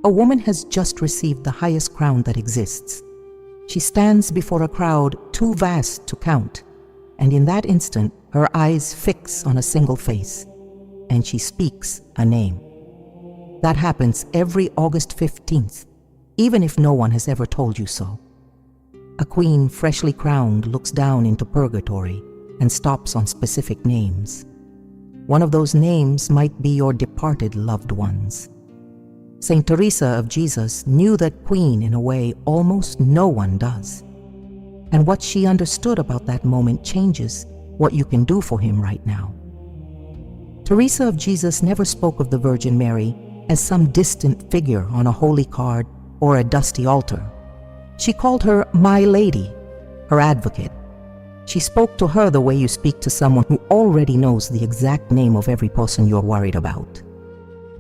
a woman has just received the highest crown that exists. She stands before a crowd too vast to count, and in that instant her eyes fix on a single face, and she speaks a name. That happens every August 15th, even if no one has ever told you so. A queen freshly crowned looks down into purgatory and stops on specific names. One of those names might be your departed loved ones. Saint Teresa of Jesus knew that queen in a way almost no one does. And what she understood about that moment changes what you can do for him right now. Teresa of Jesus never spoke of the Virgin Mary as some distant figure on a holy card or a dusty altar. She called her my lady, her advocate. She spoke to her the way you speak to someone who already knows the exact name of every person you're worried about.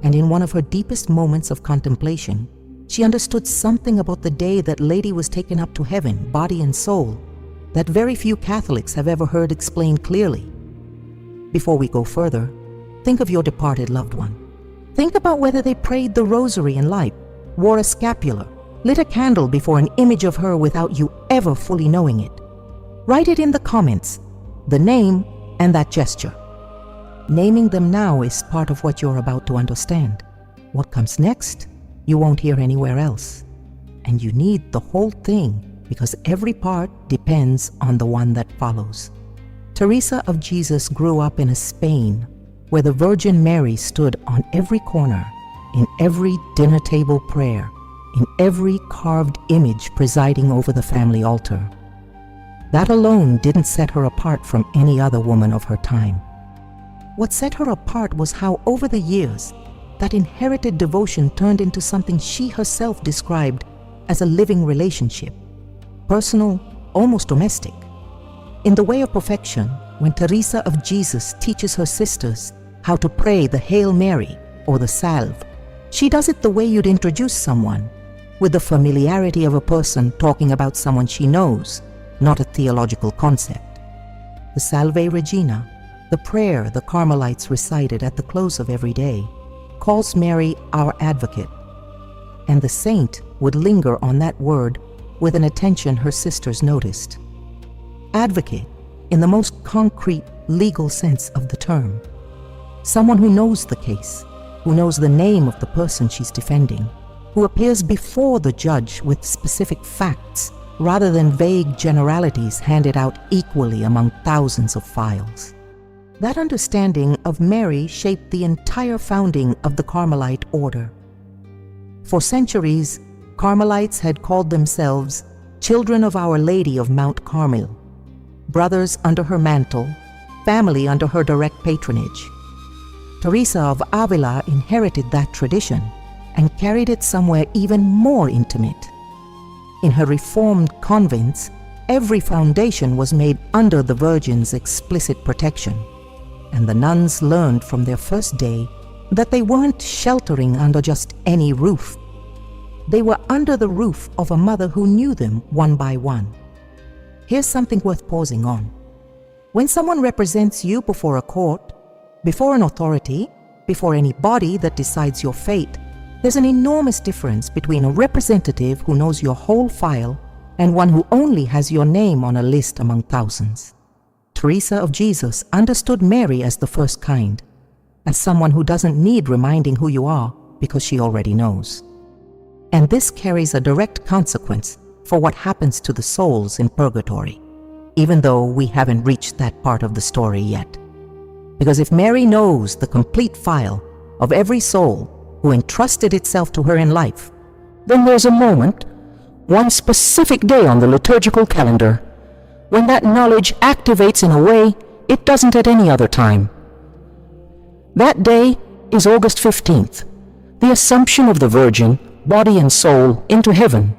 And in one of her deepest moments of contemplation, she understood something about the day that Lady was taken up to heaven, body and soul, that very few Catholics have ever heard explained clearly. Before we go further, think of your departed loved one. Think about whether they prayed the rosary in life, wore a scapular, lit a candle before an image of her without you ever fully knowing it. Write it in the comments, the name and that gesture. Naming them now is part of what you're about to understand. What comes next, you won't hear anywhere else. And you need the whole thing because every part depends on the one that follows. Teresa of Jesus grew up in a Spain where the Virgin Mary stood on every corner, in every dinner table prayer, in every carved image presiding over the family altar. That alone didn't set her apart from any other woman of her time. What set her apart was how, over the years, that inherited devotion turned into something she herself described as a living relationship, personal, almost domestic. In the way of perfection, when Teresa of Jesus teaches her sisters how to pray the Hail Mary or the Salve, she does it the way you'd introduce someone, with the familiarity of a person talking about someone she knows, not a theological concept. The Salve Regina, the prayer the Carmelites recited at the close of every day, calls Mary our advocate, and the saint would linger on that word with an attention her sisters noticed. Advocate, in the most concrete legal sense of the term. Someone who knows the case, who knows the name of the person she's defending, who appears before the judge with specific facts rather than vague generalities handed out equally among thousands of files. That understanding of Mary shaped the entire founding of the Carmelite order. For centuries, Carmelites had called themselves Children of Our Lady of Mount Carmel, brothers under her mantle, family under her direct patronage. Teresa of Avila inherited that tradition and carried it somewhere even more intimate. In her reformed convents, every foundation was made under the Virgin's explicit protection, and the nuns learned from their first day that they weren't sheltering under just any roof. They were under the roof of a mother who knew them one by one. Here's something worth pausing on. When someone represents you before a court, before an authority, before any body that decides your fate, there's an enormous difference between a representative who knows your whole file and one who only has your name on a list among thousands. Teresa of Jesus understood Mary as the first kind, as someone who doesn't need reminding who you are because she already knows. And this carries a direct consequence for what happens to the souls in purgatory, even though we haven't reached that part of the story yet. Because if Mary knows the complete file of every soul who entrusted itself to her in life, then there's a moment, one specific day on the liturgical calendar, when that knowledge activates in a way it doesn't at any other time. That day is August 15th, the Assumption of the Virgin, body and soul, into heaven.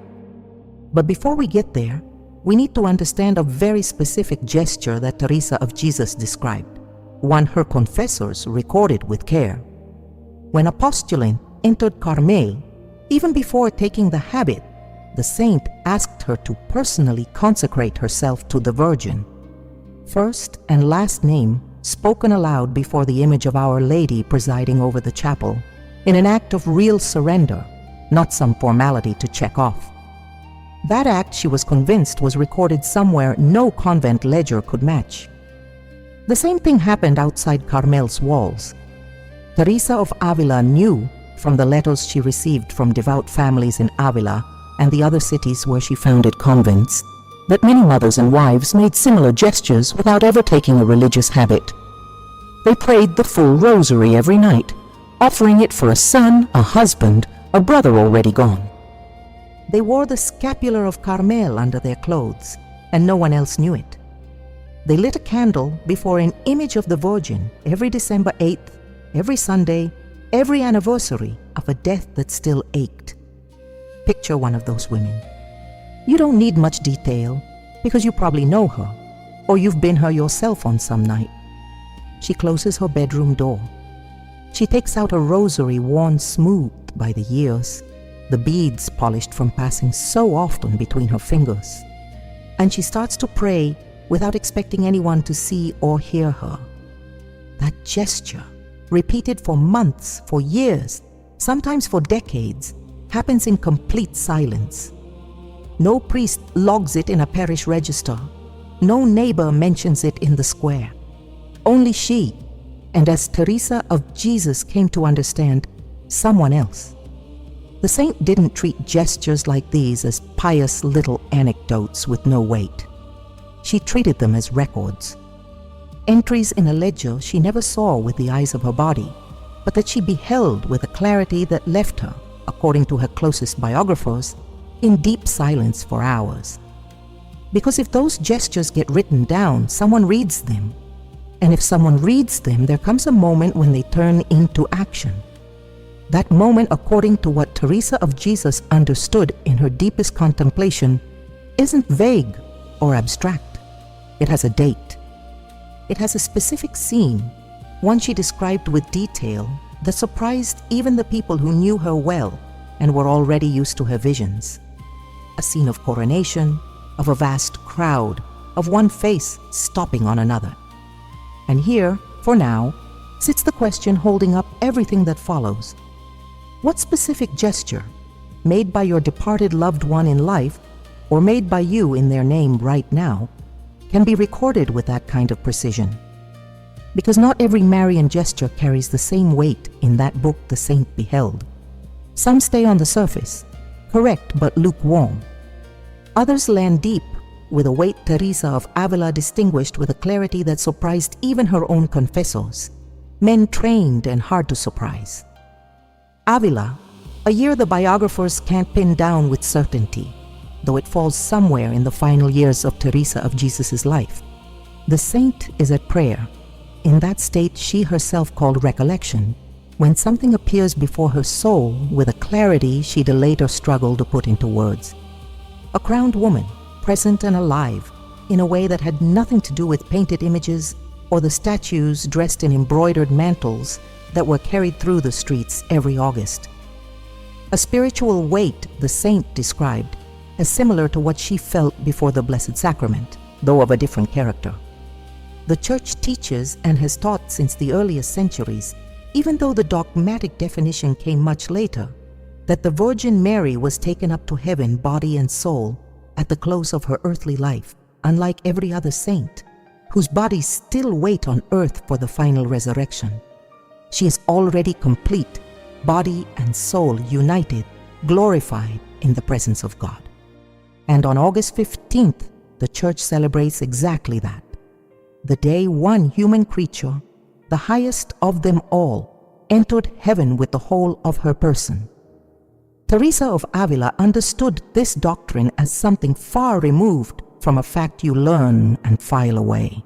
But before we get there, we need to understand a very specific gesture that Teresa of Jesus described, one her confessors recorded with care. When a postulant entered Carmel, even before taking the habit, the saint asked her to personally consecrate herself to the Virgin. First and last name spoken aloud before the image of Our Lady presiding over the chapel, in an act of real surrender, not some formality to check off. That act, she was convinced, was recorded somewhere no convent ledger could match. The same thing happened outside Carmel's walls. Teresa of Avila knew from the letters she received from devout families in Avila and the other cities where she founded convents that many mothers and wives made similar gestures without ever taking a religious habit. They prayed the full rosary every night, offering it for a son, a husband, a brother already gone. They wore the scapular of Carmel under their clothes, and no one else knew it. They lit a candle before an image of the Virgin every December 8th, every Sunday, every anniversary of a death that still ached. Picture one of those women. You don't need much detail because you probably know her, or you've been her yourself on some night. She closes her bedroom door. She takes out a rosary worn smooth by the years, the beads polished from passing so often between her fingers. And she starts to pray without expecting anyone to see or hear her. That gesture, repeated for months, for years, sometimes for decades, happens in complete silence. No priest logs it in a parish register. No neighbor mentions it in the square. Only she, and as Teresa of Jesus came to understand, someone else. The saint didn't treat gestures like these as pious little anecdotes with no weight. She treated them as records. Entries in a ledger she never saw with the eyes of her body, but that she beheld with a clarity that left her, according to her closest biographers, in deep silence for hours. Because if those gestures get written down, someone reads them. And if someone reads them, there comes a moment when they turn into action. That moment, according to what Teresa of Jesus understood in her deepest contemplation, isn't vague or abstract. It has a date. It has a specific scene, one she described with detail that surprised even the people who knew her well and were already used to her visions. A scene of coronation, of a vast crowd, of one face stopping on another. And here, for now, sits the question holding up everything that follows. What specific gesture, made by your departed loved one in life, or made by you in their name right now, can be recorded with that kind of precision? Because not every Marian gesture carries the same weight in that book the saint beheld. Some stay on the surface, correct but lukewarm. Others land deep, with a weight Teresa of Avila distinguished with a clarity that surprised even her own confessors, men trained and hard to surprise. Avila, a year the biographers can't pin down with certainty, though it falls somewhere in the final years of Teresa of Jesus' life. The saint is at prayer, in that state she herself called recollection, when something appears before her soul with a clarity she'd later struggle to put into words. A crowned woman, present and alive, in a way that had nothing to do with painted images or the statues dressed in embroidered mantles that were carried through the streets every August. A spiritual weight the saint described as similar to what she felt before the Blessed Sacrament, though of a different character. The Church teaches and has taught since the earliest centuries, even though the dogmatic definition came much later, that the Virgin Mary was taken up to heaven body and soul at the close of her earthly life, unlike every other saint, whose bodies still wait on earth for the final resurrection. She is already complete, body and soul united, glorified in the presence of God. And on August 15th, the Church celebrates exactly that, the day one human creature, the highest of them all, entered heaven with the whole of her person. Teresa of Avila understood this doctrine as something far removed from a fact you learn and file away.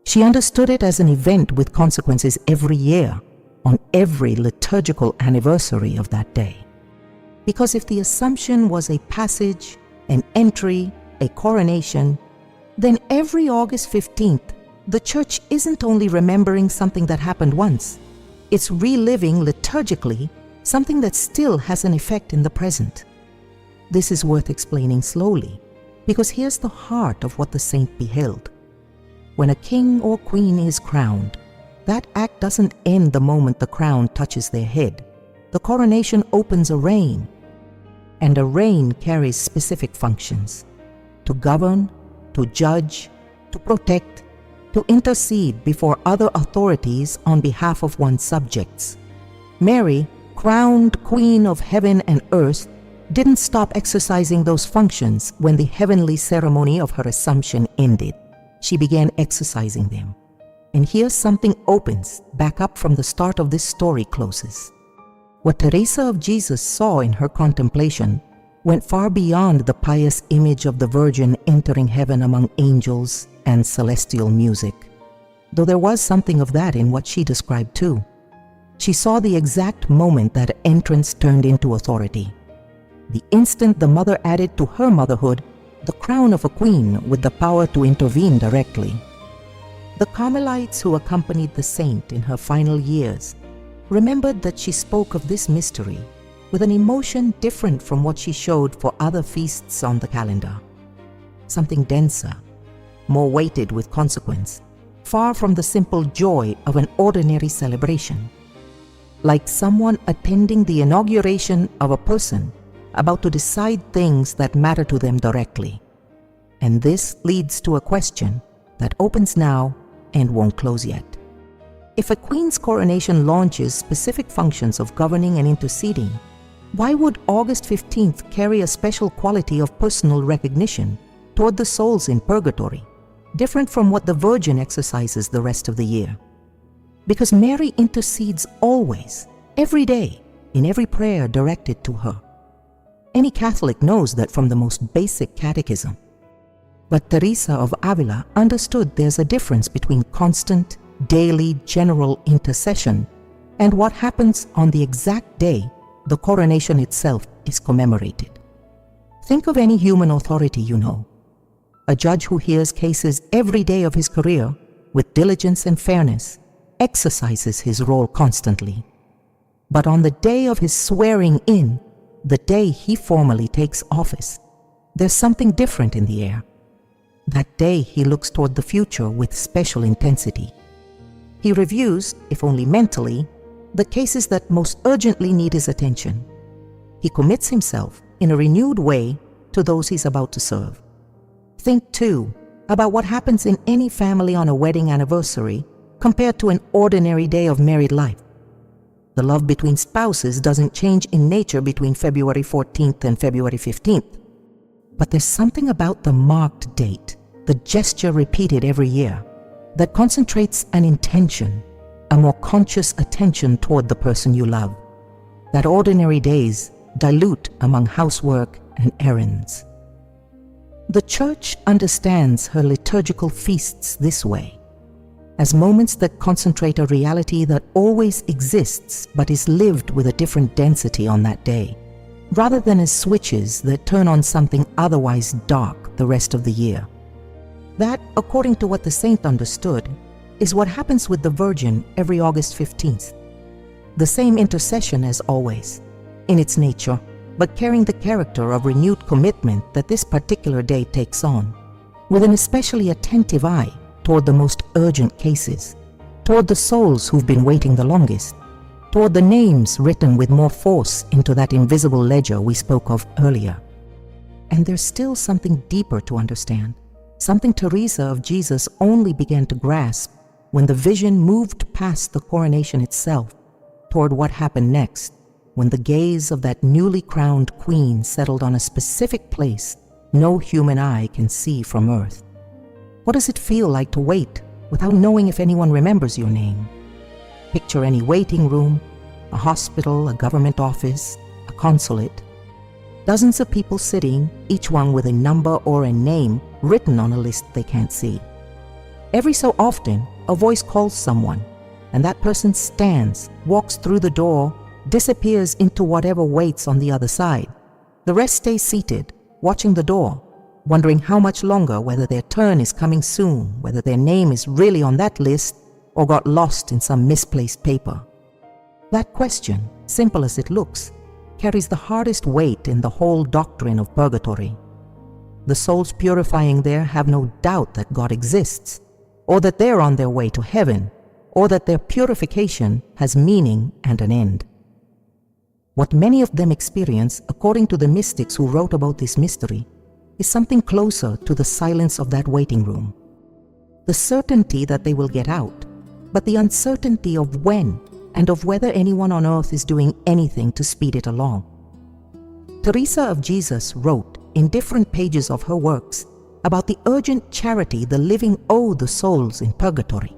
She understood it as an event with consequences every year, on every liturgical anniversary of that day. Because if the Assumption was a passage, an entry, a coronation, then every August 15th, the Church isn't only remembering something that happened once, it's reliving liturgically something that still has an effect in the present. This is worth explaining slowly, because here's the heart of what the saint beheld. When a king or queen is crowned, that act doesn't end the moment the crown touches their head. The coronation opens a reign, and a reign carries specific functions: to govern, to judge, to protect, to intercede before other authorities on behalf of one's subjects. Mary, crowned Queen of Heaven and Earth, didn't stop exercising those functions when the heavenly ceremony of her Assumption ended. She began exercising them. And here something opens back up from the start of this story closes. What Teresa of Jesus saw in her contemplation went far beyond the pious image of the Virgin entering heaven among angels and celestial music, though there was something of that in what she described too. She saw the exact moment that entrance turned into authority. The instant the mother added to her motherhood the crown of a queen with the power to intervene directly. The Carmelites who accompanied the saint in her final years remembered that she spoke of this mystery with an emotion different from what she showed for other feasts on the calendar. Something denser, more weighted with consequence, far from the simple joy of an ordinary celebration. Like someone attending the inauguration of a person about to decide things that matter to them directly. And this leads to a question that opens now and won't close yet. If a queen's coronation launches specific functions of governing and interceding, why would August 15th carry a special quality of personal recognition toward the souls in purgatory, different from what the Virgin exercises the rest of the year? Because Mary intercedes always, every day, in every prayer directed to her. Any Catholic knows that from the most basic catechism. But Teresa of Avila understood there's a difference between constant, daily, general intercession and what happens on the exact day the coronation itself is commemorated. Think of any human authority you know. A judge who hears cases every day of his career with diligence and fairness exercises his role constantly. But on the day of his swearing in, the day he formally takes office, there's something different in the air. That day he looks toward the future with special intensity. He reviews, if only mentally, the cases that most urgently need his attention. He commits himself in a renewed way to those he's about to serve. Think, too, about what happens in any family on a wedding anniversary compared to an ordinary day of married life. The love between spouses doesn't change in nature between February 14th and February 15th. But there's something about the marked date, the gesture repeated every year, that concentrates an intention, a more conscious attention toward the person you love, that ordinary days dilute among housework and errands. The Church understands her liturgical feasts this way, as moments that concentrate a reality that always exists but is lived with a different density on that day, rather than as switches that turn on something otherwise dark the rest of the year. That, according to what the saint understood, is what happens with the Virgin every August 15th. The same intercession as always, in its nature, but carrying the character of renewed commitment that this particular day takes on, with an especially attentive eye toward the most urgent cases, toward the souls who've been waiting the longest, toward the names written with more force into that invisible ledger we spoke of earlier. And there's still something deeper to understand, something Teresa of Jesus only began to grasp when the vision moved past the coronation itself toward what happened next, when the gaze of that newly crowned queen settled on a specific place no human eye can see from earth. What does it feel like to wait without knowing if anyone remembers your name? Picture any waiting room, a hospital, a government office, a consulate. Dozens of people sitting, each one with a number or a name written on a list they can't see. Every so often, a voice calls someone, and that person stands, walks through the door, disappears into whatever waits on the other side. The rest stay seated, watching the door, wondering how much longer, whether their turn is coming soon, whether their name is really on that list or got lost in some misplaced paper. That question, simple as it looks, carries the hardest weight in the whole doctrine of purgatory. The souls purifying there have no doubt that God exists, or that they're on their way to heaven, or that their purification has meaning and an end. What many of them experience, according to the mystics who wrote about this mystery, is something closer to the silence of that waiting room. The certainty that they will get out, but the uncertainty of when and of whether anyone on earth is doing anything to speed it along. Teresa of Jesus wrote in different pages of her works about the urgent charity the living owe the souls in purgatory,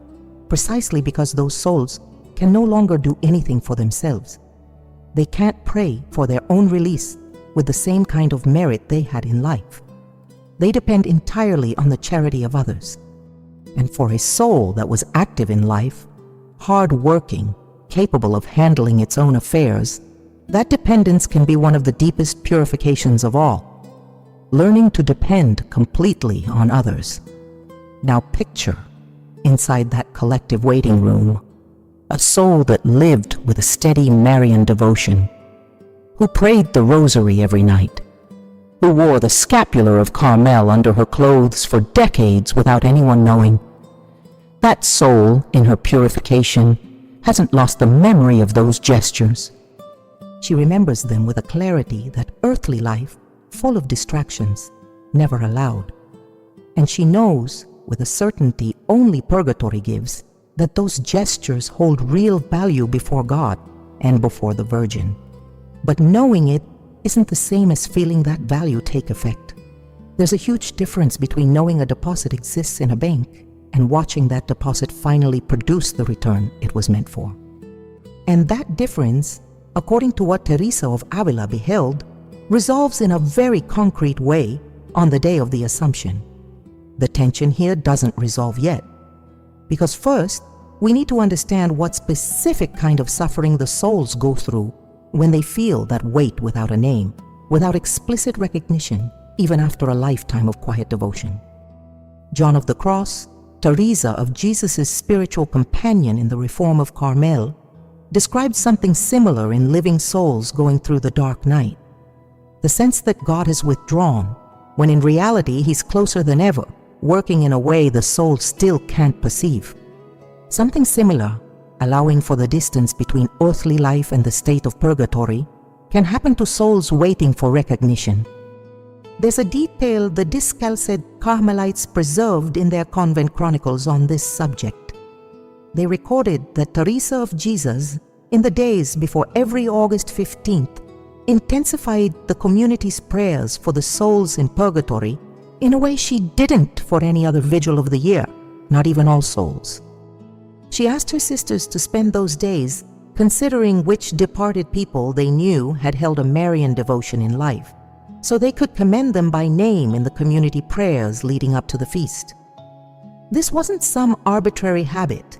precisely because those souls can no longer do anything for themselves. They can't pray for their own release with the same kind of merit they had in life. They depend entirely on the charity of others. And for a soul that was active in life, hard-working, capable of handling its own affairs, that dependence can be one of the deepest purifications of all. Learning to depend completely on others. Now picture, inside that collective waiting room, a soul that lived with a steady Marian devotion, who prayed the rosary every night, who wore the scapular of Carmel under her clothes for decades without anyone knowing. That soul, in her purification, hasn't lost the memory of those gestures. She remembers them with a clarity that earthly life, full of distractions, never allowed. And she knows, with a certainty only purgatory gives, that those gestures hold real value before God and before the Virgin. But knowing it isn't the same as feeling that value take effect. There's a huge difference between knowing a deposit exists in a bank and watching that deposit finally produce the return it was meant for. And that difference, according to what Teresa of Avila beheld, resolves in a very concrete way on the day of the Assumption. The tension here doesn't resolve yet, because first, we need to understand what specific kind of suffering the souls go through when they feel that weight without a name, without explicit recognition, even after a lifetime of quiet devotion. John of the Cross, Teresa of Jesus' spiritual companion in the Reform of Carmel, described something similar in living souls going through the dark night. The sense that God has withdrawn, when in reality He's closer than ever, working in a way the soul still can't perceive. Something similar, allowing for the distance between earthly life and the state of purgatory, can happen to souls waiting for recognition. There's a detail the discalced Carmelites preserved in their convent chronicles on this subject. They recorded that Teresa of Jesus, in the days before every August 15th, intensified the community's prayers for the souls in purgatory in a way she didn't for any other vigil of the year, not even All Souls. She asked her sisters to spend those days considering which departed people they knew had held a Marian devotion in life, so they could commend them by name in the community prayers leading up to the feast. This wasn't some arbitrary habit.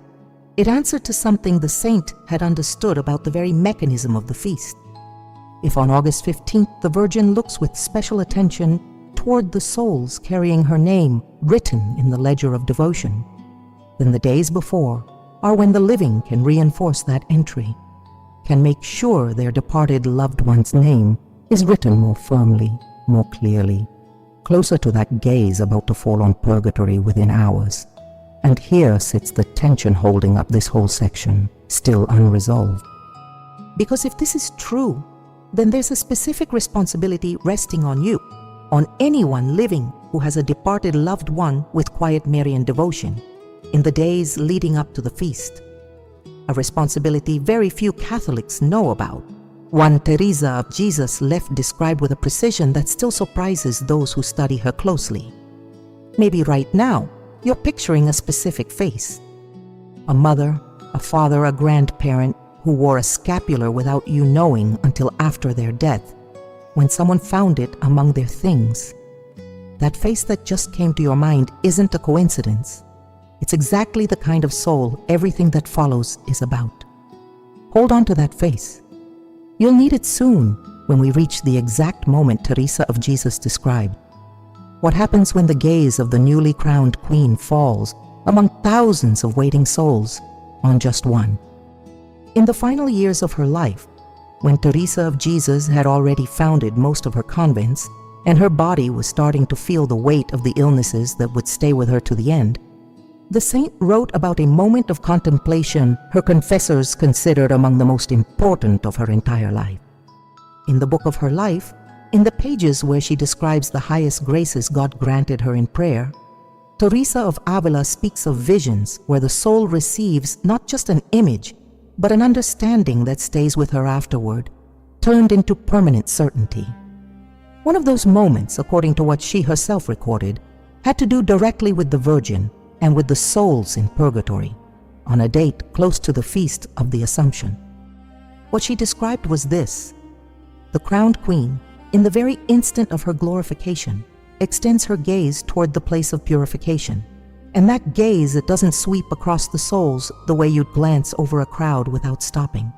It answered to something the saint had understood about the very mechanism of the feast. If on August 15th the Virgin looks with special attention toward the souls carrying her name written in the ledger of devotion, then the days before are when the living can reinforce that entry, can make sure their departed loved one's name is written more firmly, more clearly, closer to that gaze about to fall on purgatory within hours. And here sits the tension holding up this whole section, still unresolved. Because if this is true, then there's a specific responsibility resting on you, on anyone living who has a departed loved one with quiet Marian devotion, in the days leading up to the feast. A responsibility very few Catholics know about, one Teresa of Jesus left described with a precision that still surprises those who study her closely. Maybe right now, you're picturing a specific face. A mother, a father, a grandparent who wore a scapular without you knowing until after their death, when someone found it among their things. That face that just came to your mind isn't a coincidence. It's exactly the kind of soul everything that follows is about. Hold on to that face. You'll need it soon when we reach the exact moment Teresa of Jesus described. What happens when the gaze of the newly crowned queen falls among thousands of waiting souls on just one? In the final years of her life, when Teresa of Jesus had already founded most of her convents and her body was starting to feel the weight of the illnesses that would stay with her to the end, the saint wrote about a moment of contemplation her confessors considered among the most important of her entire life. In the book of her life, in the pages where she describes the highest graces God granted her in prayer, Teresa of Avila speaks of visions where the soul receives not just an image, but an understanding that stays with her afterward, turned into permanent certainty. One of those moments, according to what she herself recorded, had to do directly with the Virgin and with the souls in purgatory, on a date close to the feast of the Assumption. What she described was this: the crowned queen, in the very instant of her glorification, extends her gaze toward the place of purification, and that gaze, it doesn't sweep across the souls the way you'd glance over a crowd without stopping.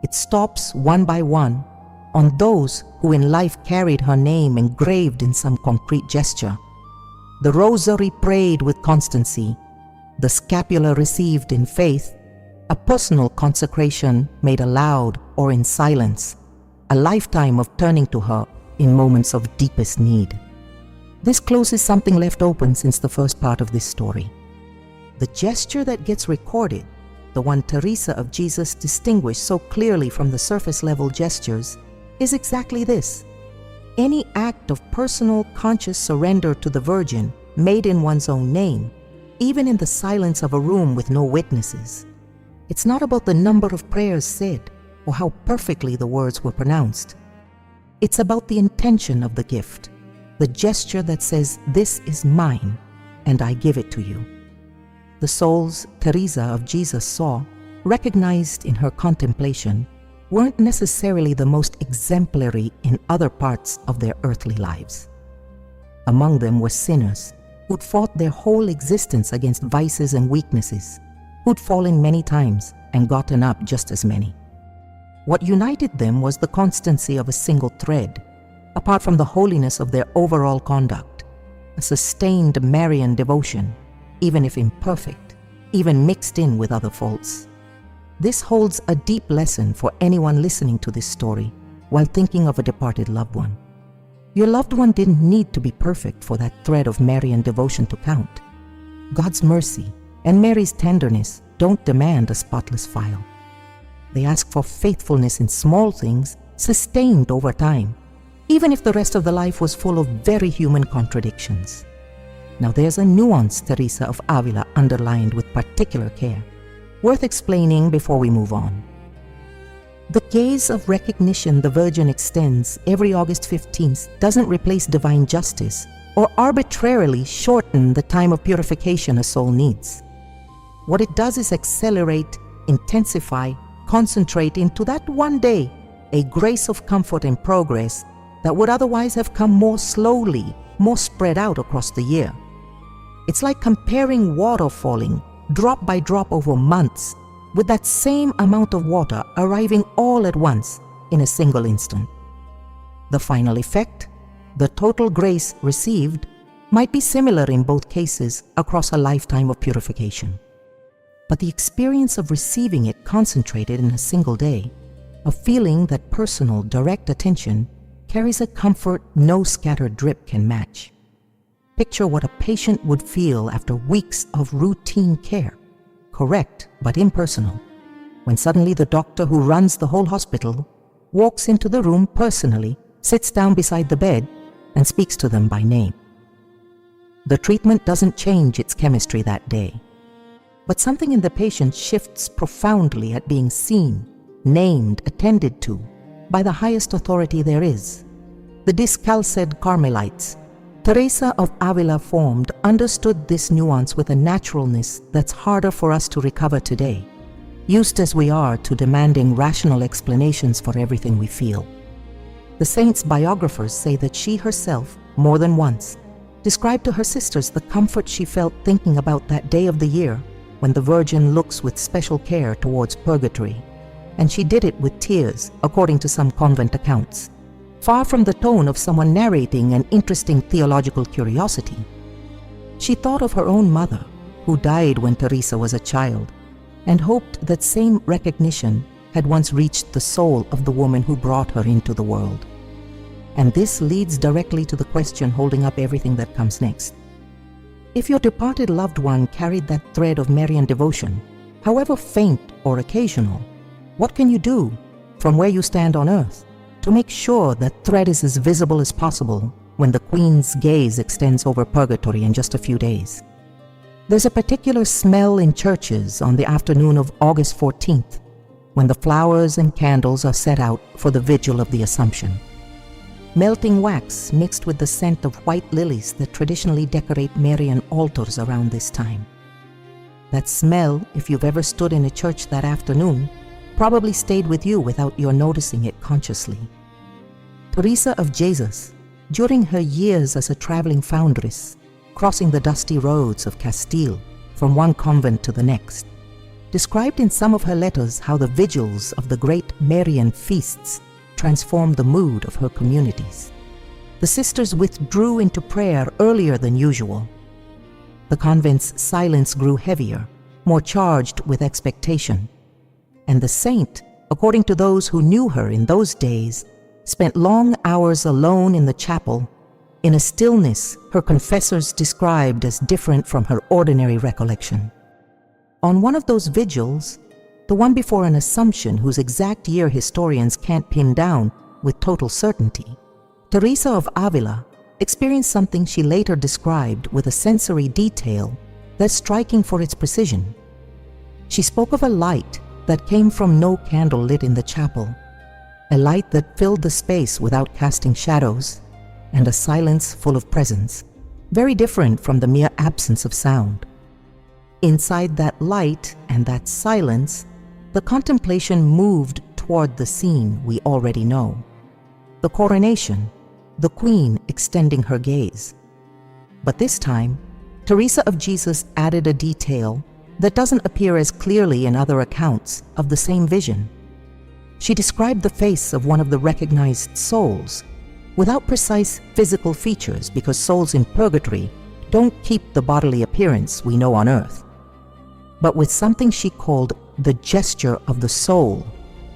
It stops one by one on those who in life carried her name engraved in some concrete gesture. The rosary prayed with constancy, the scapula received in faith, a personal consecration made aloud or in silence, a lifetime of turning to her in moments of deepest need. This closes something left open since the first part of this story. The gesture that gets recorded, the one Teresa of Jesus distinguished so clearly from the surface-level gestures, is exactly this: any act of personal, conscious surrender to the Virgin made in one's own name, even in the silence of a room with no witnesses. It's not about the number of prayers said or how perfectly the words were pronounced. It's about the intention of the gift, the gesture that says, "This is mine, and I give it to you." The souls Teresa of Jesus saw, recognized in her contemplation, weren't necessarily the most exemplary in other parts of their earthly lives. Among them were sinners who'd fought their whole existence against vices and weaknesses, who'd fallen many times and gotten up just as many. What united them was the constancy of a single thread, apart from the holiness of their overall conduct, a sustained Marian devotion, even if imperfect, even mixed in with other faults. This holds a deep lesson for anyone listening to this story while thinking of a departed loved one. Your loved one didn't need to be perfect for that thread of Marian devotion to count. God's mercy and Mary's tenderness don't demand a spotless file. They ask for faithfulness in small things, sustained over time, even if the rest of the life was full of very human contradictions. Now there's a nuance Teresa of Avila underlined with particular care, worth explaining before we move on. The gaze of recognition the Virgin extends every August 15th doesn't replace divine justice or arbitrarily shorten the time of purification a soul needs. What it does is accelerate, intensify, concentrate into that one day a grace of comfort and progress that would otherwise have come more slowly, more spread out across the year. It's like comparing water falling drop by drop over months with that same amount of water arriving all at once in a single instant. The final effect, the total grace received, might be similar in both cases across a lifetime of purification. But the experience of receiving it concentrated in a single day, of feeling that personal, direct attention, carries a comfort no scattered drip can match. Picture what a patient would feel after weeks of routine care, correct but impersonal, when suddenly the doctor who runs the whole hospital walks into the room personally, sits down beside the bed, and speaks to them by name. The treatment doesn't change its chemistry that day, but something in the patient shifts profoundly at being seen, named, attended to by the highest authority there is. The discalced Carmelites Teresa of Avila formed understood this nuance with a naturalness that's harder for us to recover today, used as we are to demanding rational explanations for everything we feel. The saint's biographers say that she herself, more than once, described to her sisters the comfort she felt thinking about that day of the year when the Virgin looks with special care towards purgatory, and she did it with tears, according to some convent accounts, far from the tone of someone narrating an interesting theological curiosity. She thought of her own mother, who died when Teresa was a child, and hoped that same recognition had once reached the soul of the woman who brought her into the world. And this leads directly to the question holding up everything that comes next. If your departed loved one carried that thread of Marian devotion, however faint or occasional, what can you do from where you stand on earth to make sure that thread is as visible as possible when the Queen's gaze extends over purgatory in just a few days. There's a particular smell in churches on the afternoon of August 14th, when the flowers and candles are set out for the vigil of the Assumption. Melting wax mixed with the scent of white lilies that traditionally decorate Marian altars around this time. That smell, if you've ever stood in a church that afternoon, probably stayed with you without your noticing it consciously. Teresa of Jesus, during her years as a traveling foundress, crossing the dusty roads of Castile from one convent to the next, described in some of her letters how the vigils of the great Marian feasts transformed the mood of her communities. The sisters withdrew into prayer earlier than usual. The convent's silence grew heavier, more charged with expectation. And the saint, according to those who knew her in those days, spent long hours alone in the chapel, in a stillness her confessors described as different from her ordinary recollection. On one of those vigils, the one before an Assumption whose exact year historians can't pin down with total certainty, Teresa of Avila experienced something she later described with a sensory detail that's striking for its precision. She spoke of a light that came from no candle lit in the chapel, a light that filled the space without casting shadows, and a silence full of presence, very different from the mere absence of sound. Inside that light and that silence, the contemplation moved toward the scene we already know. The coronation, the Queen extending her gaze. But this time, Teresa of Jesus added a detail that doesn't appear as clearly in other accounts of the same vision. She described the face of one of the recognized souls, without precise physical features, because souls in purgatory don't keep the bodily appearance we know on earth, but with something she called the gesture of the soul,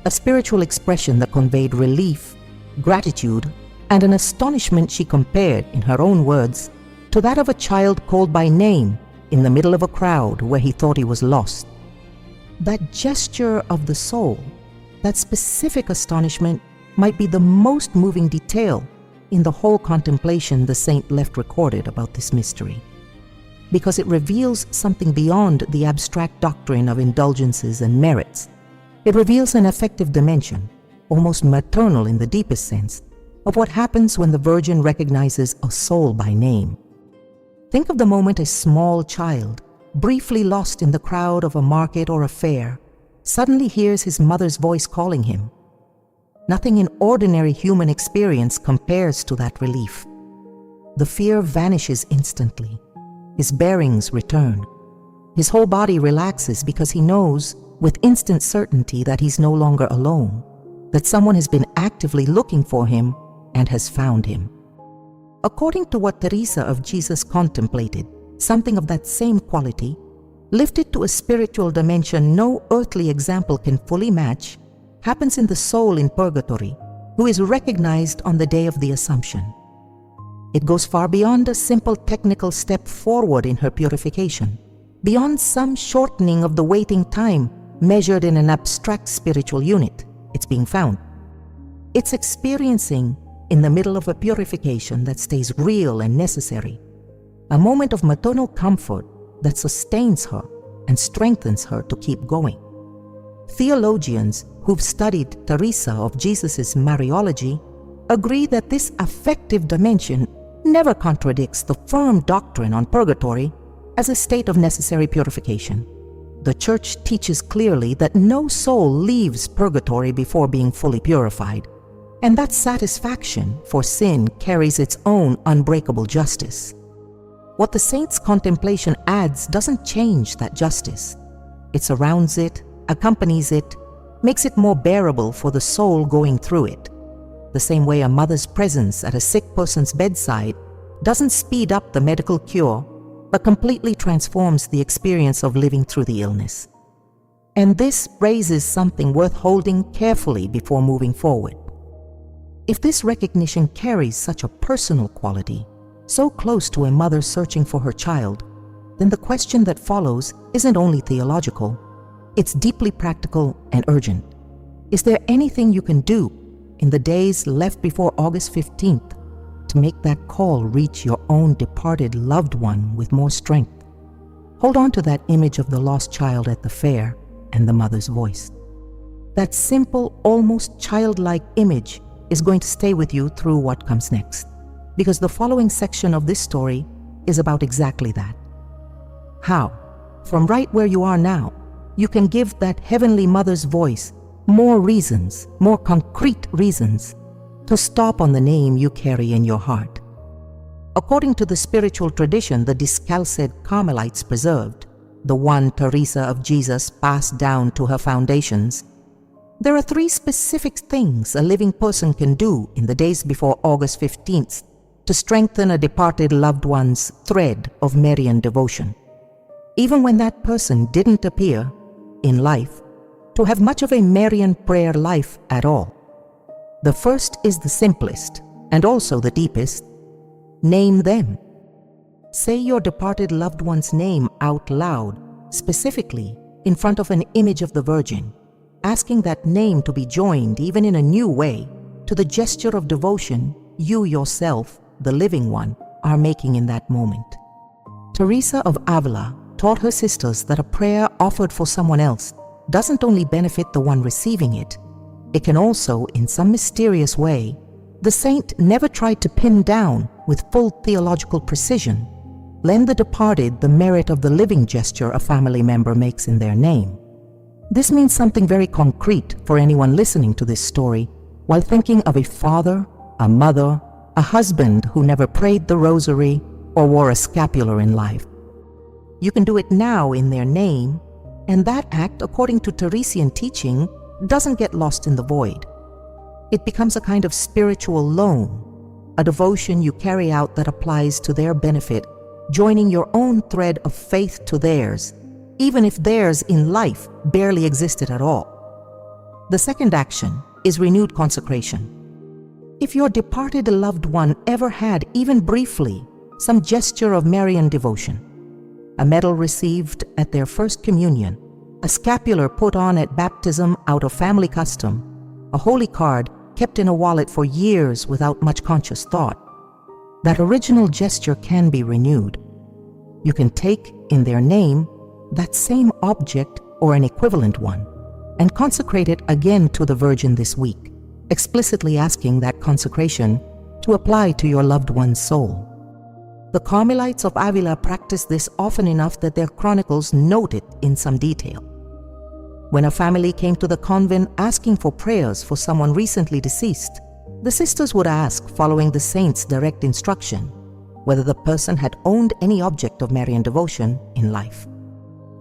a spiritual expression that conveyed relief, gratitude, and an astonishment she compared, in her own words, to that of a child called by name in the middle of a crowd where he thought he was lost. That gesture of the soul, that specific astonishment, might be the most moving detail in the whole contemplation the saint left recorded about this mystery, because it reveals something beyond the abstract doctrine of indulgences and merits. It reveals an affective dimension, almost maternal in the deepest sense, of what happens when the Virgin recognizes a soul by name. Think of the moment a small child, briefly lost in the crowd of a market or a fair, suddenly hears his mother's voice calling him. Nothing in ordinary human experience compares to that relief. The fear vanishes instantly. His bearings return. His whole body relaxes because he knows with instant certainty that he's no longer alone, that someone has been actively looking for him and has found him. According to what Teresa of Jesus contemplated, something of that same quality, lifted to a spiritual dimension no earthly example can fully match, happens in the soul in purgatory, who is recognized on the day of the Assumption. It goes far beyond a simple technical step forward in her purification, beyond some shortening of the waiting time measured in an abstract spiritual unit. It's being found. It's experiencing, in the middle of a purification that stays real and necessary, a moment of maternal comfort that sustains her and strengthens her to keep going. Theologians who've studied Teresa of Jesus' Mariology agree that this affective dimension never contradicts the firm doctrine on purgatory as a state of necessary purification. The Church teaches clearly that no soul leaves purgatory before being fully purified, and that satisfaction for sin carries its own unbreakable justice. What the saint's contemplation adds doesn't change that justice. It surrounds it, accompanies it, makes it more bearable for the soul going through it. The same way a mother's presence at a sick person's bedside doesn't speed up the medical cure, but completely transforms the experience of living through the illness. And this raises something worth holding carefully before moving forward. If this recognition carries such a personal quality, so close to a mother searching for her child, then the question that follows isn't only theological, it's deeply practical and urgent. Is there anything you can do in the days left before August 15th to make that call reach your own departed loved one with more strength. Hold on to that image of the lost child at the fair and the mother's voice. That simple, almost childlike image is going to stay with you through what comes next, because the following section of this story is about exactly that. How, from right where you are now, you can give that Heavenly Mother's voice more reasons, more concrete reasons, to stop on the name you carry in your heart. According to the spiritual tradition the Discalced Carmelites preserved, the one Teresa of Jesus passed down to her foundations, there are 3 specific things a living person can do in the days before August 15th to strengthen a departed loved one's thread of Marian devotion, even when that person didn't appear in life to have much of a Marian prayer life at all. The first is the simplest and also the deepest. Name them. Say your departed loved one's name out loud, specifically in front of an image of the Virgin, asking that name to be joined, even in a new way, to the gesture of devotion you yourself, the living one, are making in that moment. Teresa of Avila taught her sisters that a prayer offered for someone else doesn't only benefit the one receiving it, it can also, in some mysterious way, the saint never tried to pin down with full theological precision, lend the departed the merit of the living gesture a family member makes in their name. This means something very concrete for anyone listening to this story while thinking of a father, a mother, a husband who never prayed the rosary or wore a scapular in life. You can do it now in their name, and that act, according to Teresian teaching, doesn't get lost in the void. It becomes a kind of spiritual loan, a devotion you carry out that applies to their benefit, joining your own thread of faith to theirs, even if theirs in life barely existed at all. The second action is renewed consecration. If your departed loved one ever had, even briefly, some gesture of Marian devotion, a medal received at their first communion, a scapular put on at baptism out of family custom, a holy card kept in a wallet for years without much conscious thought, that original gesture can be renewed. You can take in their name that same object or an equivalent one and consecrate it again to the Virgin this week, explicitly asking that consecration to apply to your loved one's soul. The Carmelites of Avila practiced this often enough that their chronicles note it in some detail. When a family came to the convent asking for prayers for someone recently deceased, the sisters would ask, following the saint's direct instruction, whether the person had owned any object of Marian devotion in life.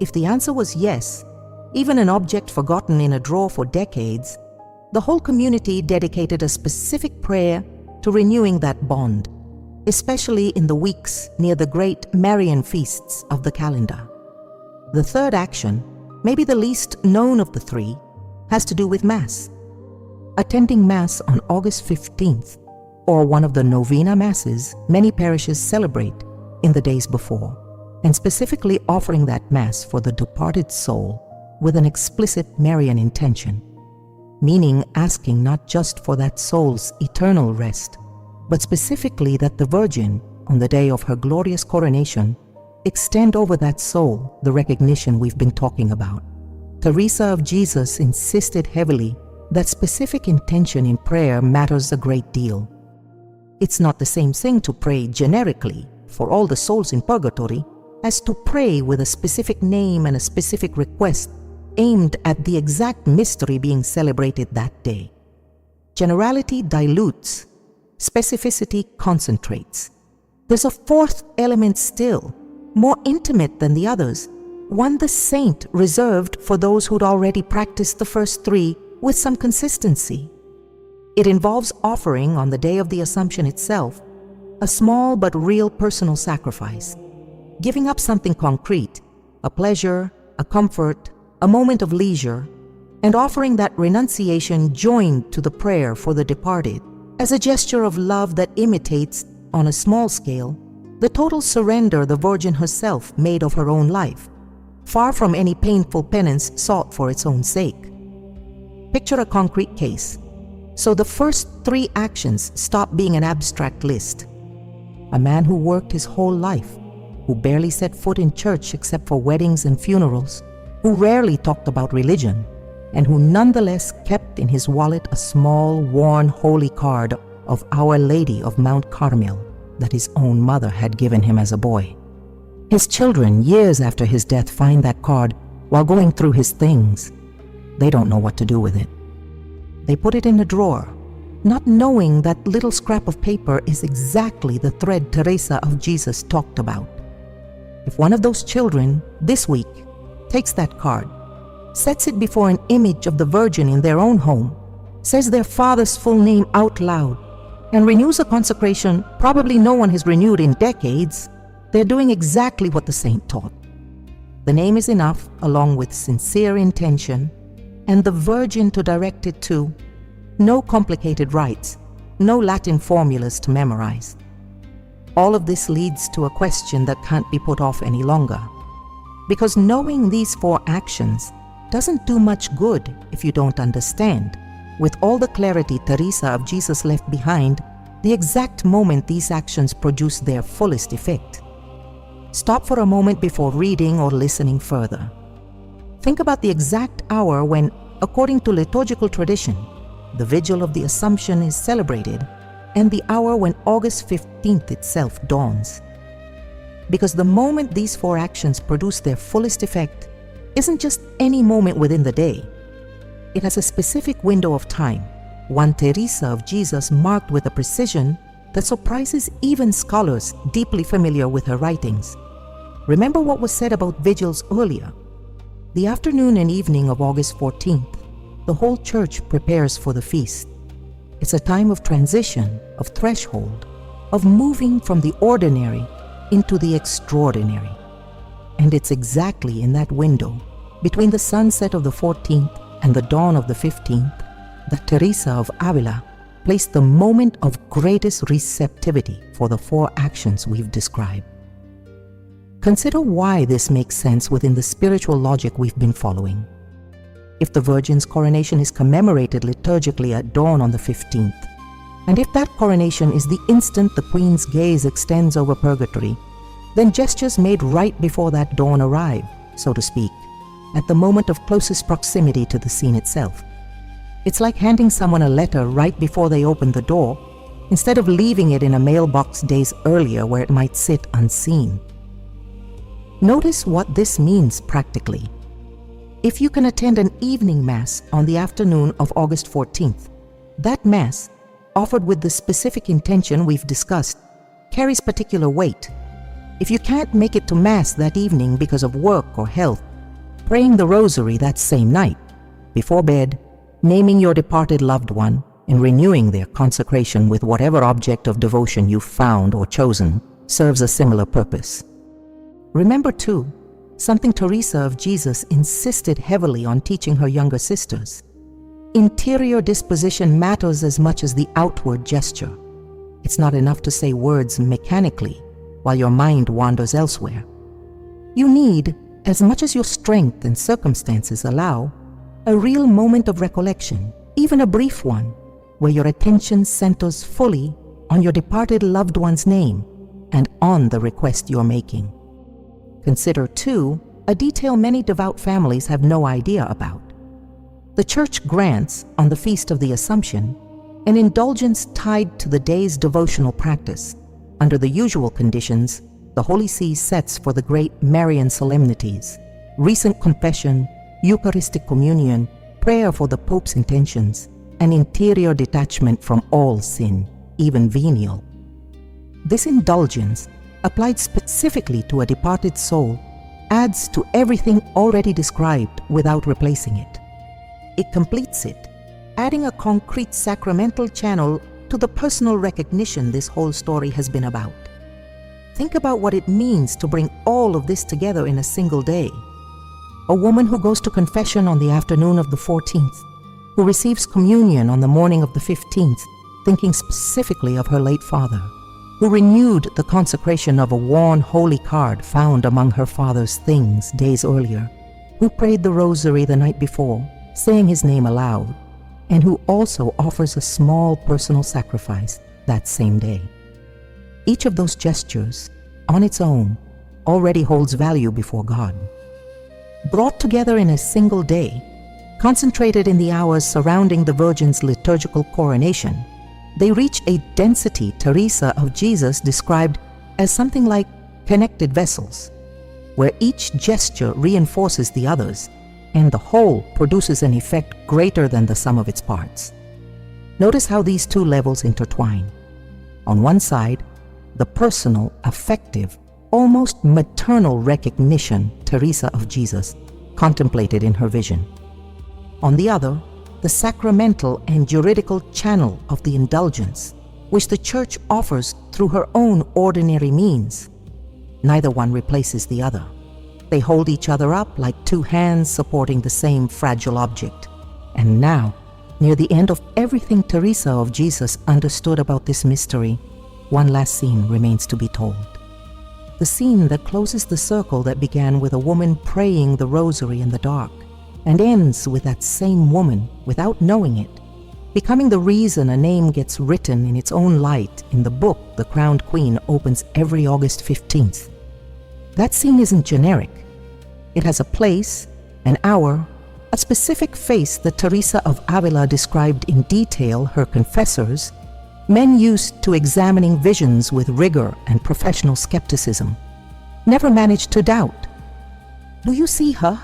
If the answer was yes, even an object forgotten in a drawer for decades, the whole community dedicated a specific prayer to renewing that bond, especially in the weeks near the great Marian feasts of the calendar. The third action, maybe the least known of the 3, has to do with Mass. Attending Mass on August 15th, or one of the novena Masses many parishes celebrate in the days before, and specifically offering that Mass for the departed soul with an explicit Marian intention, meaning asking not just for that soul's eternal rest, but specifically that the Virgin, on the day of her glorious coronation, extend over that soul the recognition we've been talking about. Teresa of Jesus insisted heavily that specific intention in prayer matters a great deal. It's not the same thing to pray generically for all the souls in purgatory as to pray with a specific name and a specific request aimed at the exact mystery being celebrated that day. Generality dilutes, specificity concentrates. There's a fourth element still, more intimate than the others, one the saint reserved for those who'd already practiced the first 3 with some consistency. It involves offering on the day of the Assumption itself a small but real personal sacrifice, giving up something concrete, a pleasure, a comfort, a moment of leisure, and offering that renunciation joined to the prayer for the departed as a gesture of love that imitates, on a small scale, the total surrender the Virgin herself made of her own life, far from any painful penance sought for its own sake. Picture a concrete case. So the first 3 actions stop being an abstract list. A man who worked his whole life, who barely set foot in church except for weddings and funerals, who rarely talked about religion, and who nonetheless kept in his wallet a small, worn holy card of Our Lady of Mount Carmel that his own mother had given him as a boy. His children, years after his death, find that card while going through his things. They don't know what to do with it. They put it in a drawer, not knowing that little scrap of paper is exactly the thread Teresa of Jesus talked about. If one of those children, this week, takes that card, sets it before an image of the Virgin in their own home, says their father's full name out loud, and renews a consecration probably no one has renewed in decades, they're doing exactly what the saint taught. The name is enough, along with sincere intention, and the Virgin to direct it to. No complicated rites, no Latin formulas to memorize. All of this leads to a question that can't be put off any longer. Because knowing these 4 actions doesn't do much good if you don't understand, with all the clarity Teresa of Jesus left behind, the exact moment these actions produce their fullest effect. Stop for a moment before reading or listening further. Think about the exact hour when, according to liturgical tradition, the Vigil of the Assumption is celebrated, and the hour when August 15th itself dawns. Because the moment these 4 actions produce their fullest effect isn't just any moment within the day. It has a specific window of time, one Teresa of Jesus marked with a precision that surprises even scholars deeply familiar with her writings. Remember what was said about vigils earlier. The afternoon and evening of August 14th, the whole church prepares for the feast. It's a time of transition, of threshold, of moving from the ordinary into the extraordinary. And it's exactly in that window, between the sunset of the 14th and the dawn of the 15th, that Teresa of Avila placed the moment of greatest receptivity for the 4 actions we've described. Consider why this makes sense within the spiritual logic we've been following. If the Virgin's coronation is commemorated liturgically at dawn on the 15th, and if that coronation is the instant the Queen's gaze extends over purgatory, then gestures made right before that dawn arrive, so to speak, at the moment of closest proximity to the scene itself. It's like handing someone a letter right before they open the door, instead of leaving it in a mailbox days earlier where it might sit unseen. Notice what this means practically. If you can attend an evening Mass on the afternoon of August 14th, that Mass, offered with the specific intention we've discussed, carries particular weight. If you can't make it to Mass that evening because of work or health, praying the Rosary that same night, before bed, naming your departed loved one, and renewing their consecration with whatever object of devotion you've found or chosen, serves a similar purpose. Remember too, something Teresa of Jesus insisted heavily on teaching her younger sisters. Interior disposition matters as much as the outward gesture. It's not enough to say words mechanically while your mind wanders elsewhere. You need, as much as your strength and circumstances allow, a real moment of recollection, even a brief one, where your attention centers fully on your departed loved one's name and on the request you're making. Consider, too, a detail many devout families have no idea about. The Church grants, on the Feast of the Assumption, an indulgence tied to the day's devotional practice. Under the usual conditions, the Holy See sets for the great Marian solemnities, recent confession, Eucharistic communion, prayer for the Pope's intentions, and interior detachment from all sin, even venial. This indulgence, applied specifically to a departed soul, adds to everything already described without replacing it. It completes it, adding a concrete sacramental channel to the personal recognition this whole story has been about. Think about what it means to bring all of this together in a single day. A woman who goes to confession on the afternoon of the 14th, who receives communion on the morning of the 15th, thinking specifically of her late father, who renewed the consecration of a worn holy card found among her father's things days earlier, who prayed the Rosary the night before, saying his name aloud, and who also offers a small personal sacrifice that same day. Each of those gestures, on its own, already holds value before God. Brought together in a single day, concentrated in the hours surrounding the Virgin's liturgical coronation, they reach a density Teresa of Jesus described as something like connected vessels, where each gesture reinforces the others, and the whole produces an effect greater than the sum of its parts. Notice how these two levels intertwine. On one side, the personal, affective, almost maternal recognition Teresa of Jesus contemplated in her vision. On the other, the sacramental and juridical channel of the indulgence, which the Church offers through her own ordinary means. Neither one replaces the other. They hold each other up like two hands supporting the same fragile object. And now, near the end of everything Teresa of Jesus understood about this mystery, one last scene remains to be told. The scene that closes the circle that began with a woman praying the rosary in the dark, and ends with that same woman, without knowing it, becoming the reason a name gets written in its own light in the book the crowned queen opens every August 15th. That scene isn't generic. It has a place, an hour, a specific face that Teresa of Avila described in detail her confessors, men used to examining visions with rigor and professional skepticism, never managed to doubt. "Do you see her?"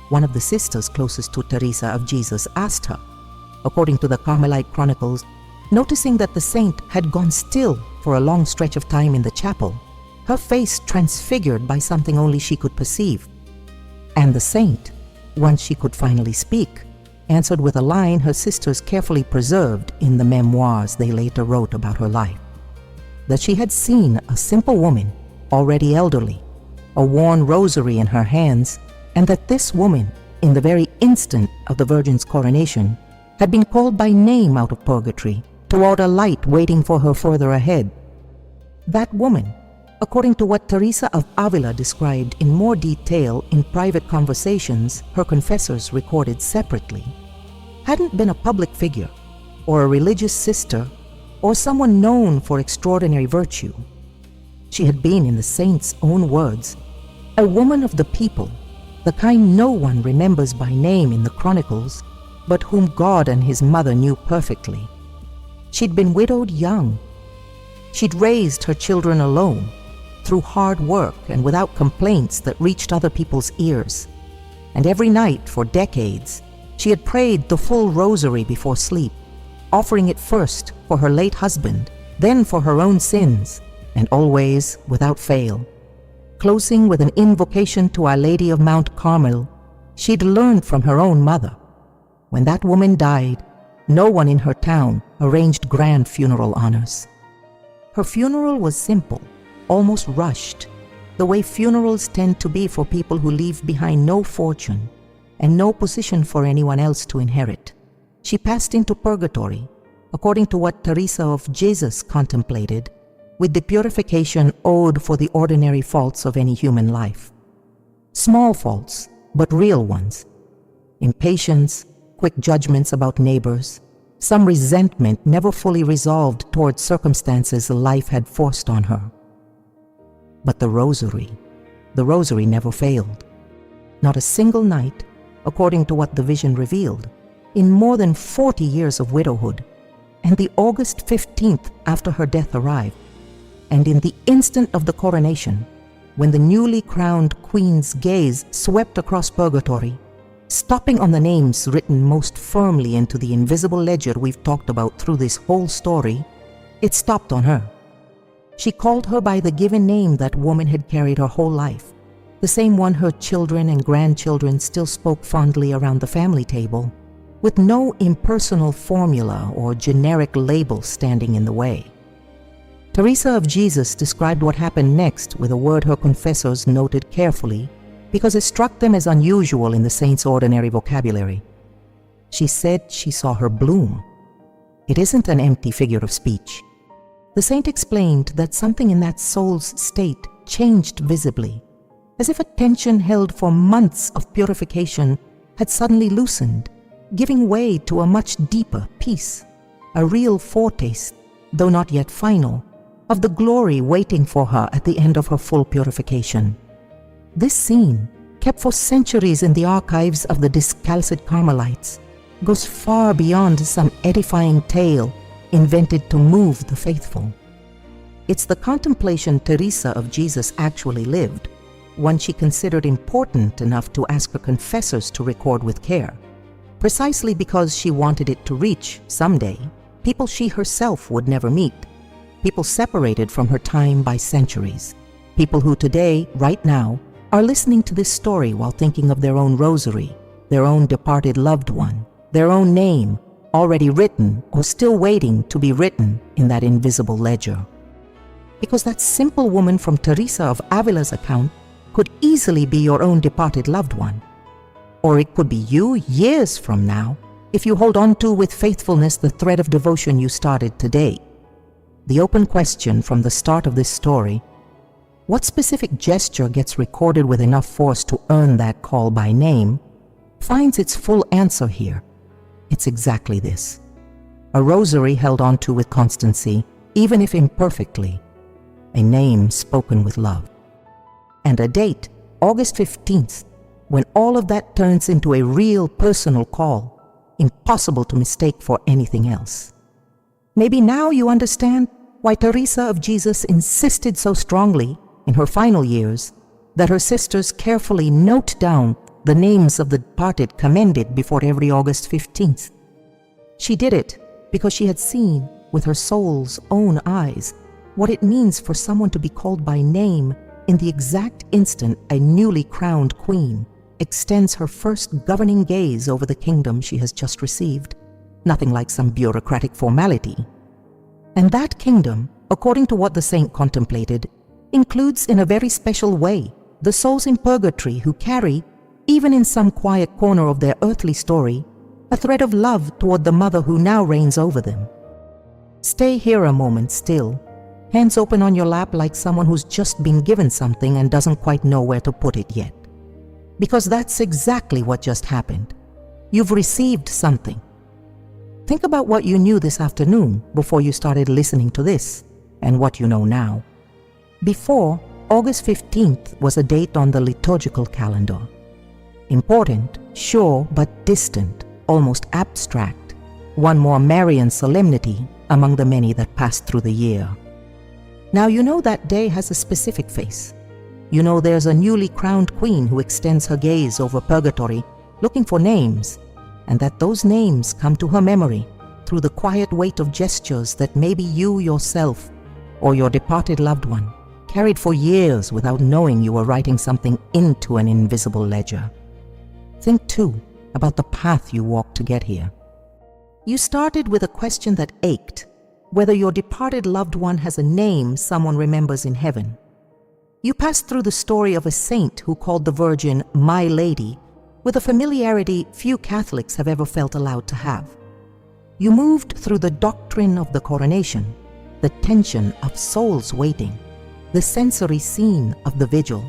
one of the sisters closest to Teresa of Jesus asked her, according to the Carmelite chronicles, noticing that the saint had gone still for a long stretch of time in the chapel, her face transfigured by something only she could perceive. And the saint, once she could finally speak, answered with a line her sisters carefully preserved in the memoirs they later wrote about her life, that she had seen a simple woman, already elderly, a worn rosary in her hands, and that this woman, in the very instant of the Virgin's coronation, had been called by name out of purgatory toward a light waiting for her further ahead. That woman, according to what Teresa of Avila described in more detail in private conversations her confessors recorded separately, hadn't been a public figure, or a religious sister, or someone known for extraordinary virtue. She had been, in the saint's own words, a woman of the people, the kind no one remembers by name in the chronicles, but whom God and his mother knew perfectly. She'd been widowed young. She'd raised her children alone, through hard work and without complaints that reached other people's ears. And every night for decades, she had prayed the full rosary before sleep, offering it first for her late husband, then for her own sins, and always without fail. Closing with an invocation to Our Lady of Mount Carmel, she'd learned from her own mother. When that woman died, no one in her town arranged grand funeral honors. Her funeral was simple, almost rushed, the way funerals tend to be for people who leave behind no fortune and no position for anyone else to inherit. She passed into purgatory, according to what Teresa of Jesus contemplated, with the purification owed for the ordinary faults of any human life. Small faults, but real ones. Impatience, quick judgments about neighbors, some resentment never fully resolved toward circumstances life had forced on her. But the rosary never failed. Not a single night, according to what the vision revealed, in more than 40 years of widowhood, and the August 15th after her death arrived, and in the instant of the coronation, when the newly crowned queen's gaze swept across purgatory, stopping on the names written most firmly into the invisible ledger we've talked about through this whole story, it stopped on her. She called her by the given name that woman had carried her whole life, the same one her children and grandchildren still spoke fondly around the family table, with no impersonal formula or generic label standing in the way. Teresa of Jesus described what happened next with a word her confessors noted carefully because it struck them as unusual in the saint's ordinary vocabulary. She said she saw her bloom. It isn't an empty figure of speech. The saint explained that something in that soul's state changed visibly, as if a tension held for months of purification had suddenly loosened, giving way to a much deeper peace, a real foretaste, though not yet final, of the glory waiting for her at the end of her full purification. This scene, kept for centuries in the archives of the discalcid Carmelites, goes far beyond some edifying tale invented to move the faithful. It's the contemplation Teresa of Jesus actually lived, one she considered important enough to ask her confessors to record with care, precisely because she wanted it to reach, someday, people she herself would never meet, people separated from her time by centuries, people who today, right now, are listening to this story while thinking of their own rosary, their own departed loved one, their own name, already written or still waiting to be written in that invisible ledger. Because that simple woman from Teresa of Avila's account could easily be your own departed loved one. Or it could be you years from now, if you hold on to with faithfulness the thread of devotion you started today. The open question from the start of this story: what specific gesture gets recorded with enough force to earn that call by name, finds its full answer here. It's exactly this: a rosary held on to with constancy, even if imperfectly, a name spoken with love, and a date, August 15th, when all of that turns into a real personal call, impossible to mistake for anything else. Maybe now you understand why Teresa of Jesus insisted so strongly, in her final years, that her sisters carefully note down the names of the departed commended before every August 15th. She did it because she had seen, with her soul's own eyes, what it means for someone to be called by name in the exact instant a newly crowned queen extends her first governing gaze over the kingdom she has just received, nothing like some bureaucratic formality. And that kingdom, according to what the saint contemplated, includes in a very special way the souls in purgatory who carry, even in some quiet corner of their earthly story, a thread of love toward the mother who now reigns over them. Stay here a moment still, hands open on your lap like someone who's just been given something and doesn't quite know where to put it yet. Because that's exactly what just happened. You've received something. Think about what you knew this afternoon before you started listening to this, and what you know now. Before, August 15th was a date on the liturgical calendar. Important, sure, but distant, almost abstract, one more Marian solemnity among the many that passed through the year. Now you know that day has a specific face. You know there's a newly crowned queen who extends her gaze over purgatory, looking for names, and that those names come to her memory through the quiet weight of gestures that maybe you yourself or your departed loved one carried for years without knowing you were writing something into an invisible ledger. Think too about the path you walked to get here. You started with a question that ached, whether your departed loved one has a name someone remembers in heaven. You passed through the story of a saint who called the Virgin My Lady with a familiarity few Catholics have ever felt allowed to have. You moved through the doctrine of the coronation, the tension of souls waiting, the sensory scene of the vigil,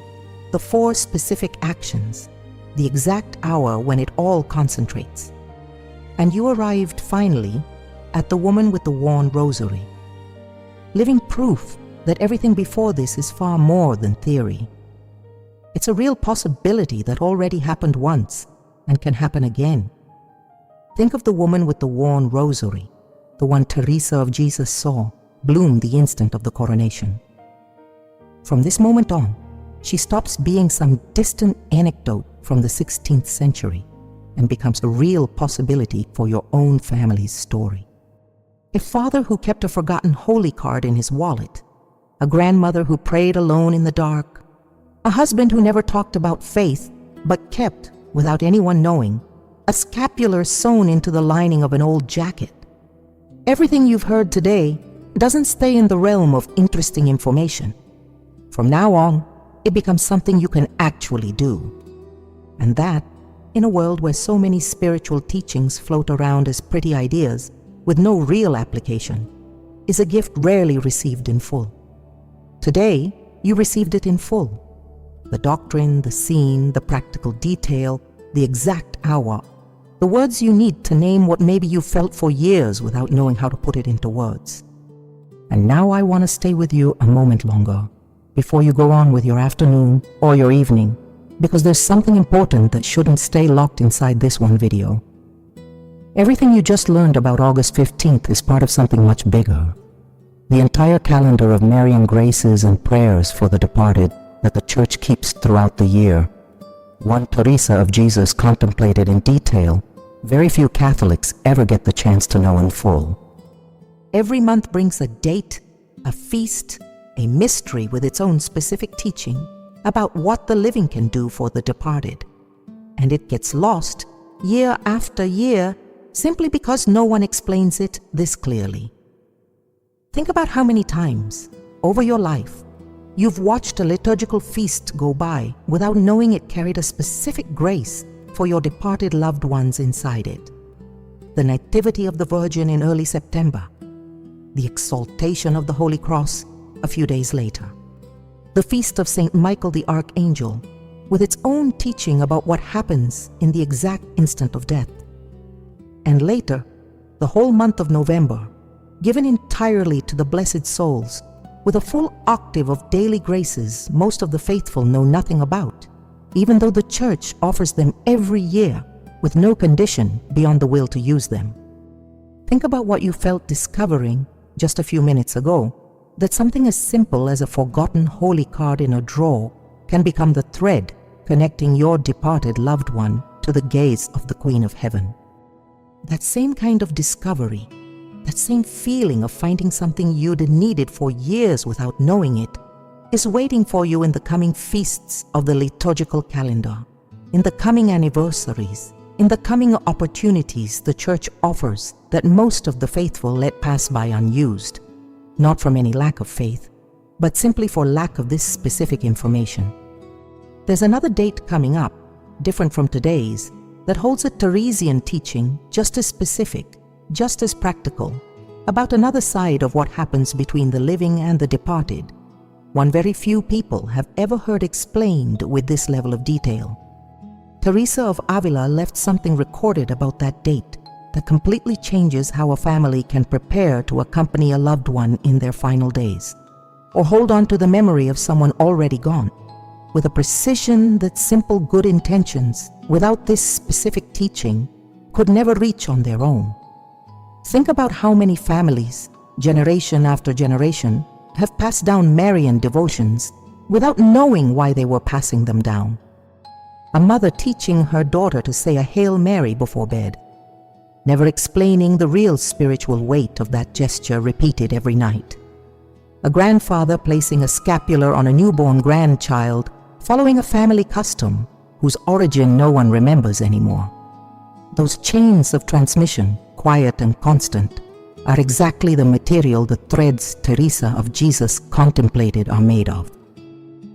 the 4 specific actions, the exact hour when it all concentrates. And you arrived finally at the woman with the worn rosary, living proof that everything before this is far more than theory. It's a real possibility that already happened once and can happen again. Think of the woman with the worn rosary, the one Teresa of Jesus saw bloom the instant of the coronation. From this moment on, she stops being some distant anecdote from the 16th century and becomes a real possibility for your own family's story. A father who kept a forgotten holy card in his wallet, a grandmother who prayed alone in the dark, a husband who never talked about faith but kept, without anyone knowing, a scapular sewn into the lining of an old jacket. Everything you've heard today doesn't stay in the realm of interesting information. From now on, it becomes something you can actually do. And that, in a world where so many spiritual teachings float around as pretty ideas with no real application, is a gift rarely received in full. Today, you received it in full. The doctrine, the scene, the practical detail, the exact hour, The words you need to name what maybe you felt for years without knowing how to put it into words. And now I want to stay with you a moment longer before you go on with your afternoon or your evening, because there's something important that shouldn't stay locked inside this one video. Everything you just learned about August 15th is part of something much bigger. The entire calendar of Marian graces and prayers for the departed that the Church keeps throughout the year. One Teresa of Jesus contemplated in detail, very few Catholics ever get the chance to know in full. Every month brings a date, a feast, a mystery with its own specific teaching about what the living can do for the departed. And it gets lost year after year simply because no one explains it this clearly. Think about how many times, over your life, you've watched a liturgical feast go by without knowing it carried a specific grace for your departed loved ones inside it. The Nativity of the Virgin in early September, the Exaltation of the Holy Cross a few days later, the Feast of Saint Michael the Archangel, with its own teaching about what happens in the exact instant of death, and later, the whole month of November, given entirely to the blessed souls, with a full octave of daily graces most of the faithful know nothing about, even though the Church offers them every year with no condition beyond the will to use them. Think about what you felt discovering just a few minutes ago, that something as simple as a forgotten holy card in a drawer can become the thread connecting your departed loved one to the gaze of the Queen of Heaven. That same kind of discovery, that same feeling of finding something you'd needed for years without knowing it, is waiting for you in the coming feasts of the liturgical calendar, in the coming anniversaries, in the coming opportunities the Church offers that most of the faithful let pass by unused, not from any lack of faith, but simply for lack of this specific information. There's another date coming up, different from today's, that holds a Teresian teaching just as specific, just as practical, about another side of what happens between the living and the departed, one very few people have ever heard explained with this level of detail. Teresa of Avila left something recorded about that date that completely changes how a family can prepare to accompany a loved one in their final days, or hold on to the memory of someone already gone, with a precision that simple good intentions, without this specific teaching, could never reach on their own. Think about how many families, generation after generation, have passed down Marian devotions without knowing why they were passing them down. A mother teaching her daughter to say a Hail Mary before bed, never explaining the real spiritual weight of that gesture repeated every night. A grandfather placing a scapular on a newborn grandchild, following a family custom whose origin no one remembers anymore. Those chains of transmission, quiet and constant, are exactly the material the threads Teresa of Jesus contemplated are made of.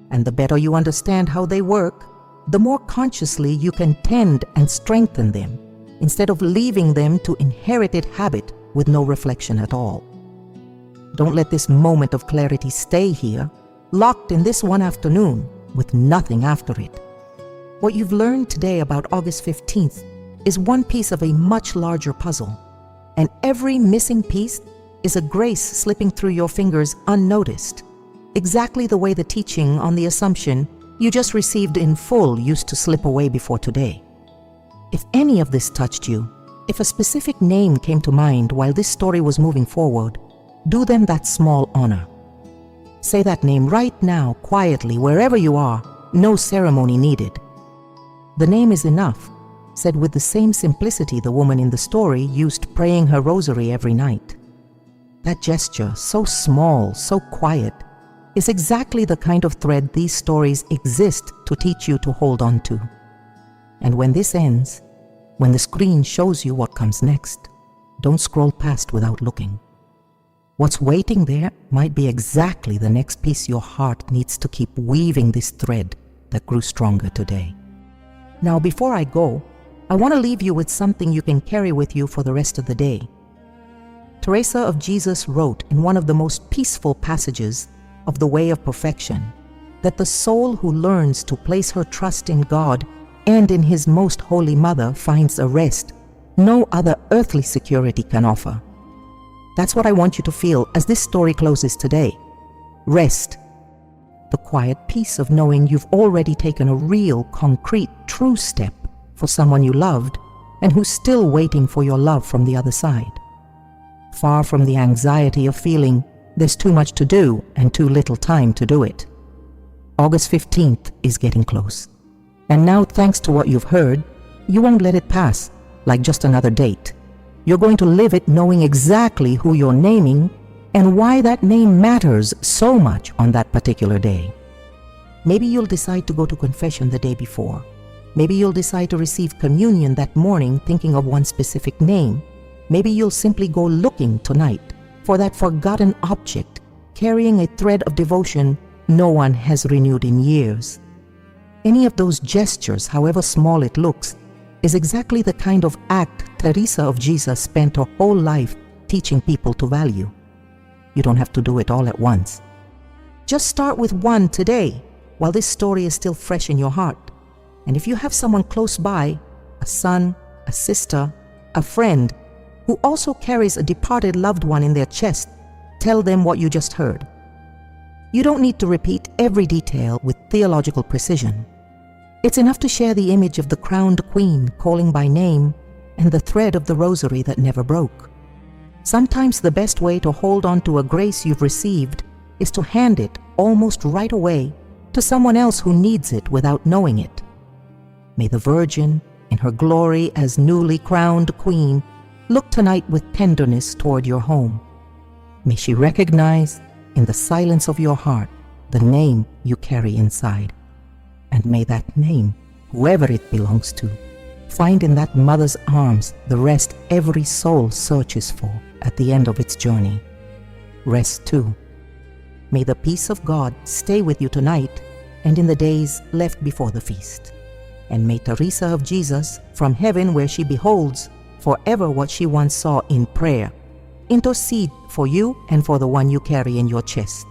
And the better you understand how they work, the more consciously you can tend and strengthen them, instead of leaving them to inherited habit with no reflection at all. Don't let this moment of clarity stay here, locked in this one afternoon, with nothing after it. What you've learned today about August 15th is one piece of a much larger puzzle, and every missing piece is a grace slipping through your fingers unnoticed, exactly the way the teaching on the Assumption you just received in full used to slip away before today. If any of this touched you, if a specific name came to mind while this story was moving forward, do them that small honor. Say that name right now, quietly, wherever you are, no ceremony needed. The name is enough, said with the same simplicity the woman in the story used praying her rosary every night. That gesture, so small, so quiet, is exactly the kind of thread these stories exist to teach you to hold on to. And when this ends, when the screen shows you what comes next, don't scroll past without looking. What's waiting there might be exactly the next piece your heart needs to keep weaving this thread that grew stronger today. Now, before I go, I want to leave you with something you can carry with you for the rest of the day. Teresa of Jesus wrote in one of the most peaceful passages of The Way of Perfection that the soul who learns to place her trust in God and in His most holy mother finds a rest no other earthly security can offer. That's what I want you to feel as this story closes today. Rest. The quiet peace of knowing you've already taken a real, concrete, true step for someone you loved and who's still waiting for your love from the other side. Far from the anxiety of feeling there's too much to do and too little time to do it. August 15th is getting close. And now, thanks to what you've heard, you won't let it pass like just another date. You're going to live it knowing exactly who you're naming and why that name matters so much on that particular day. Maybe you'll decide to go to confession the day before. Maybe you'll decide to receive communion that morning thinking of one specific name. Maybe you'll simply go looking tonight for that forgotten object carrying a thread of devotion no one has renewed in years. Any of those gestures, however small it looks, is exactly the kind of act Teresa of Jesus spent her whole life teaching people to value. You don't have to do it all at once. Just start with one today while this story is still fresh in your heart. And if you have someone close by, a son, a sister, a friend, who also carries a departed loved one in their chest, tell them what you just heard. You don't need to repeat every detail with theological precision. It's enough to share the image of the crowned queen calling by name and the thread of the rosary that never broke. Sometimes the best way to hold on to a grace you've received is to hand it almost right away to someone else who needs it without knowing it. May the Virgin, in her glory as newly crowned queen, look tonight with tenderness toward your home. May she recognize in the silence of your heart the name you carry inside. And may that name, whoever it belongs to, find in that mother's arms the rest every soul searches for at the end of its journey. Rest too. May the peace of God stay with you tonight and in the days left before the feast. And may Teresa of Jesus, from heaven where she beholds forever what she once saw in prayer, intercede for you and for the one you carry in your chest.